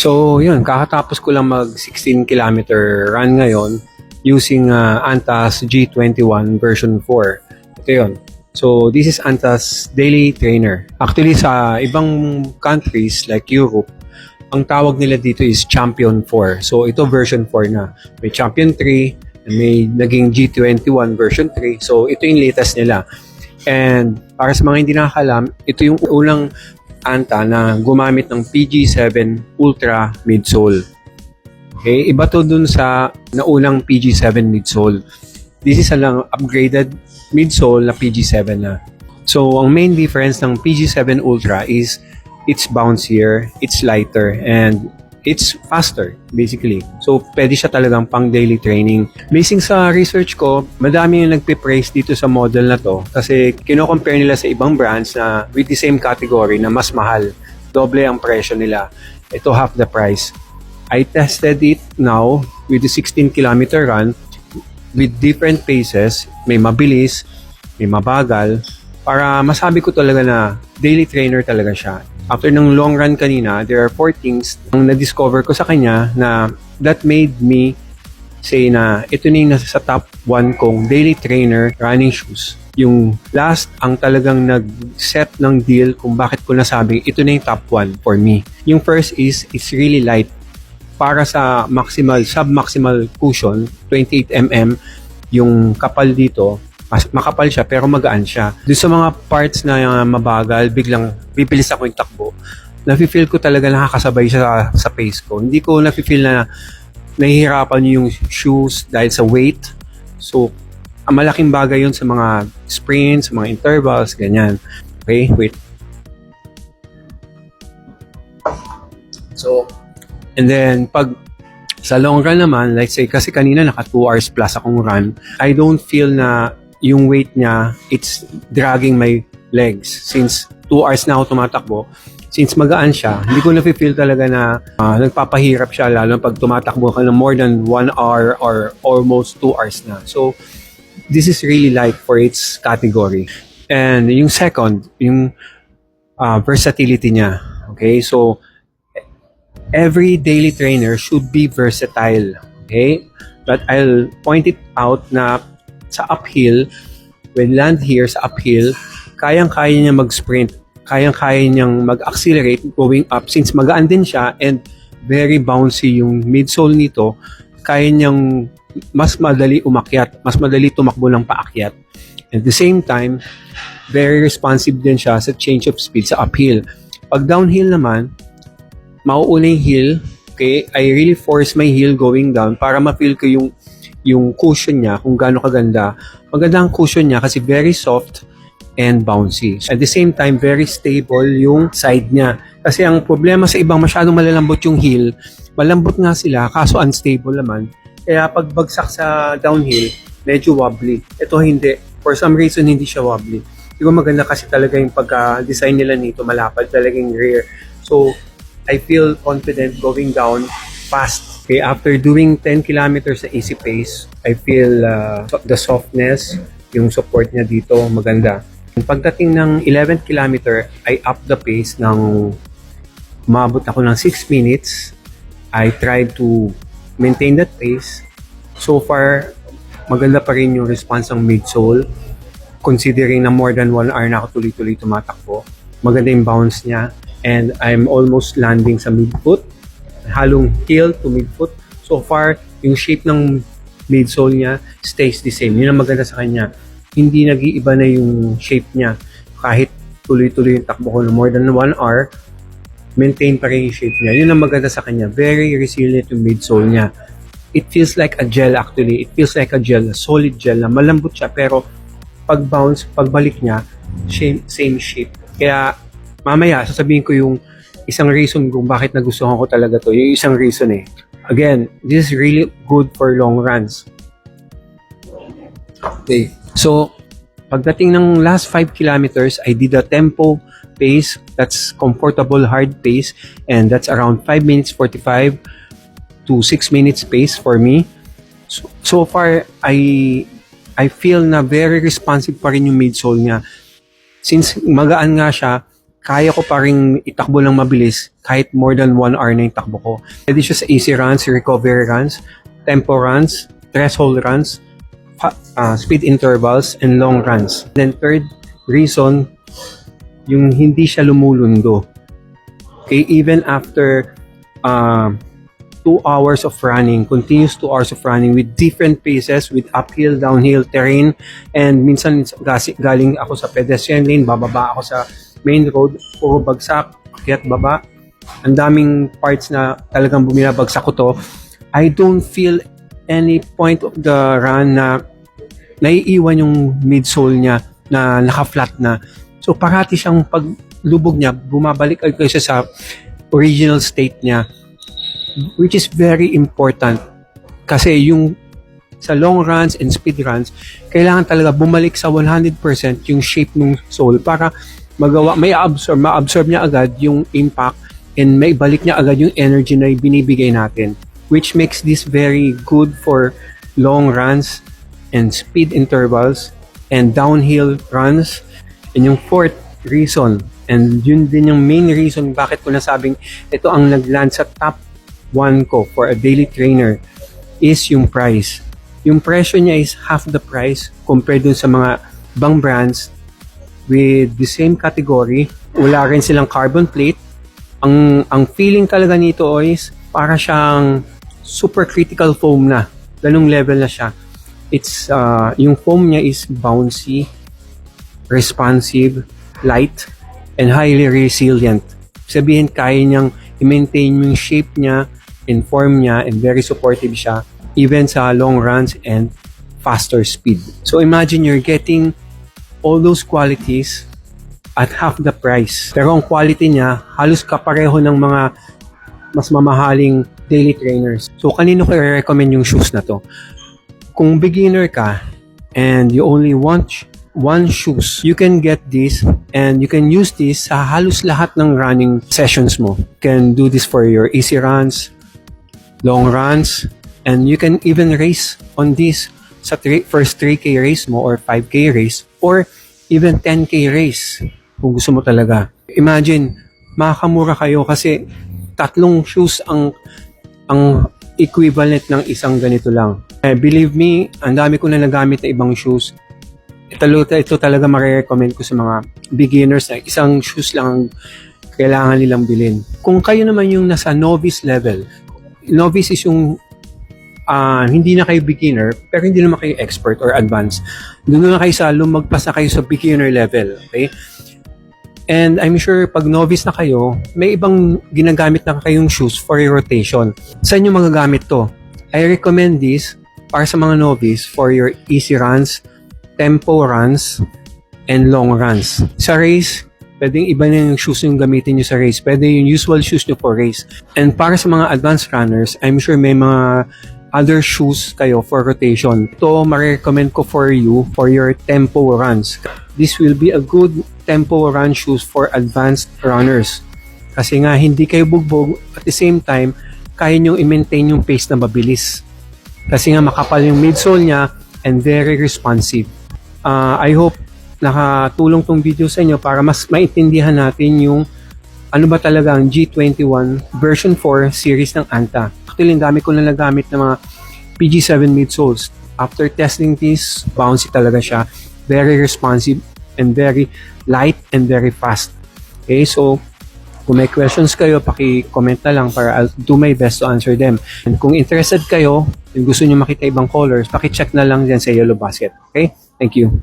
So, yun, kakatapos ko lang mag 16 kilometer run ngayon using Antas G21 version 4. Ito yun. So, this is Antas Daily Trainer. Actually, sa ibang countries like Europe, ang tawag nila dito is Champion 4. So, ito version 4 na. May Champion 3, may naging G21 version 3. So, ito yung latest nila. And para sa mga hindi nakakalam, ito yung unang Anta na gumamit ng PG7 Ultra midsole. Okay, iba to dun sa naunang PG7 midsole. This is a lang upgraded midsole na PG7 na. So, ang main difference ng PG7 Ultra is it's bouncier, it's lighter, and it's faster, basically. So, pwede siya talagang pang daily training. Basing sa research ko, madami yung nagpe-praise dito sa model na to kasi kino-compare nila sa ibang brands na with the same category na mas mahal. Doble ang presyo nila. Ito half the price. I tested it now with the 16-kilometer run with different paces. May mabilis, may mabagal. Para masabi ko talaga na daily trainer talaga siya. After ng long run kanina, there are 4 things ang na-discover ko sa kanya na that made me say na ito na yung nasa sa top 1 kong daily trainer running shoes. Yung last ang talagang nag-set ng deal kung bakit ko nasabi ito na yung top 1 for me. Yung first is it's really light. Para sa maximal, sub-maximal cushion, 28mm, yung kapal dito, makapal siya pero magaan siya. Doon sa mga parts na mabagal, biglang bibilis ako yung takbo. Nafe-feel ko talaga nakakasabay siya sa pace ko. Hindi ko nafe-feel na nahihirapan yung shoes dahil sa weight. So, ang malaking bagay yun sa mga sprints, sa mga intervals, ganyan. Okay, wait. So, and then pag sa long run naman, like say, kasi kanina naka 2 hours plus akong run, I don't feel na yung weight niya, it's dragging my legs. Since 2 hours na ako tumatakbo, since magaan siya, hindi ko na-feel talaga na nagpapahirap siya, lalo pag tumatakbo ka ng more than 1 hour or almost 2 hours na. So, this is really light for its category. And yung second, yung versatility niya. Okay, so, every daily trainer should be versatile. Okay, but I'll point it out na sa uphill, when land here sa uphill, kayang-kaya niya mag-sprint, kayang-kaya niyang mag-accelerate going up since magaan din siya and very bouncy yung midsole nito, kaya niyang mas madali umakyat, mas madali tumakbo ng paakyat. At the same time, very responsive din siya sa change of speed sa uphill. Pag downhill naman, mauuna yung heel, okay, I really force my heel going down para ma-feel ko yung cushion niya, kung gaano kaganda. Maganda ang cushion niya kasi very soft and bouncy. At the same time, very stable yung side niya. Kasi ang problema sa ibang masyadong malalambot yung heel, malambot nga sila, kaso unstable naman. Kaya pag bagsak sa downhill, medyo wobbly. Ito hindi. For some reason, hindi siya wobbly. Siguro maganda kasi talaga yung pagka-design nila nito, malapad talagang rear. So, I feel confident going down fast. Okay, after doing 10 kilometers sa easy pace, I feel the softness, yung support niya dito, maganda. Pagdating ng 11th kilometer, I up the pace ng umabot ako ng 6 minutes. I tried to maintain that pace. So far, maganda pa rin yung response ng midsole. Considering na more than 1 hour na ako tuloy-tuloy tumatakbo. Maganda yung bounce niya. And I'm almost landing sa midfoot. Halong heel to midfoot. So far, yung shape ng midsole niya stays the same. Yun ang maganda sa kanya. Hindi nag-iiba na yung shape niya. Kahit tuloy-tuloy yung takbo ko ng more than 1 hour, maintain pa rin yung shape niya. Yun ang maganda sa kanya. Very resilient yung midsole niya. It feels like a gel actually. It feels like a gel, a solid gel na malambot siya. Pero pag bounce, pagbalik niya, same shape. Kaya mamaya, sasabihin ko yung isang reason kung bakit nagustuhan ko talaga to. Yung isang reason eh. Again, this is really good for long runs. Okay. So, pagdating ng last 5 kilometers, I did a tempo pace. That's comfortable, hard pace. And that's around 5 minutes 45 to 6 minutes pace for me. So far, I feel na very responsive pa rin yung midsole niya. Since magaan nga siya, kaya ko pa rin itakbo ng mabilis kahit more than 1 hour na yung takbo ko. Pwede siya sa easy runs, recovery runs, tempo runs, threshold runs, speed intervals, and long runs. Then third reason, yung hindi siya lumulundo. Okay, even after 2 hours of running, continuous 2 hours of running with different paces, with uphill, downhill terrain, and minsan galing ako sa pedestrian lane, bababa ako sa main road, puro bagsak, akyat baba. Ang daming parts na talagang bumibagsak ko to. I don't feel any point of the run na naiiwan yung midsole niya na naka-flat na. So parati siyang paglubog niya, bumabalik agad siya sa original state niya, which is very important kasi yung sa long runs and speed runs, kailangan talaga bumalik sa 100% yung shape ng sole para ma-absorb niya agad yung impact and may balik niya agad yung energy na binibigay natin, which makes this very good for long runs and speed intervals and downhill runs. And yung fourth reason, and yun din yung main reason bakit ko nasabing ito ang nagland sa top 1 ko for a daily trainer, is yung price. Yung presyo niya is half the price compared dun sa mga bang brands with the same category. Wala rin silang carbon plate. Ang feeling talaga nito is para siyang super critical foam na. Ganung level na siya. It's yung foam niya is bouncy, responsive, light, and highly resilient. Sabihin, kaya niyang i-maintain yung shape niya, inform niya, and very supportive siya even sa long runs and faster speed. So imagine you're getting all those qualities at half the price. Pero ang quality niya halos kapareho ng mga mas mamahaling daily trainers. So kanino ko i-recommend yung shoes na to? Kung beginner ka and you only want one shoes, you can get this and you can use this sa halos lahat ng running sessions mo. You can do this for your easy runs, long runs, and you can even race on this sa first 3K race mo or 5K race or even 10K race kung gusto mo talaga. Imagine, makakamura kayo kasi 3 shoes ang equivalent ng isang ganito lang. Believe me, ang dami ko na nagamit na ibang shoes. Ito talaga marirecommend ko sa mga beginners na isang shoes lang ang kailangan nilang bilhin. Kung kayo naman yung nasa novice level, novice is yung hindi na kayo beginner pero hindi naman kayo expert or advanced. Doon na kayo sa lumagpas na kayo sa beginner level, okay? And I'm sure pag novice na kayo, may ibang ginagamit na kayong shoes for your rotation. Saan nyo magagamit to? I recommend this para sa mga novice for your easy runs, tempo runs, and long runs. Sa race, pwedeng iba na yung shoes yung gamitin nyo sa race. Pwede yung usual shoes nyo for race. And para sa mga advanced runners, I'm sure may mga other shoes kayo for rotation. Ito, ma-recommend ko for you for your tempo runs. This will be a good tempo run shoes for advanced runners. Kasi nga, hindi kayo bugbog. At the same time, kaya nyo i-maintain yung pace na mabilis. Kasi nga, makapal yung midsole niya and very responsive. I hope nakatulong tong video sa inyo para mas maintindihan natin yung ano ba talaga ang G21 version 4 series ng Anta. Actually, dami ko na nagamit ng mga PG7 midsoles. After testing this, bouncy talaga siya. Very responsive and very light and very fast. Okay, so kung may questions kayo, paki-comment na lang para I'll do my best to answer them. And kung interested kayo, kung gusto niyo makita ibang colors, paki-check na lang dyan sa Yellow Basket. Okay? Thank you.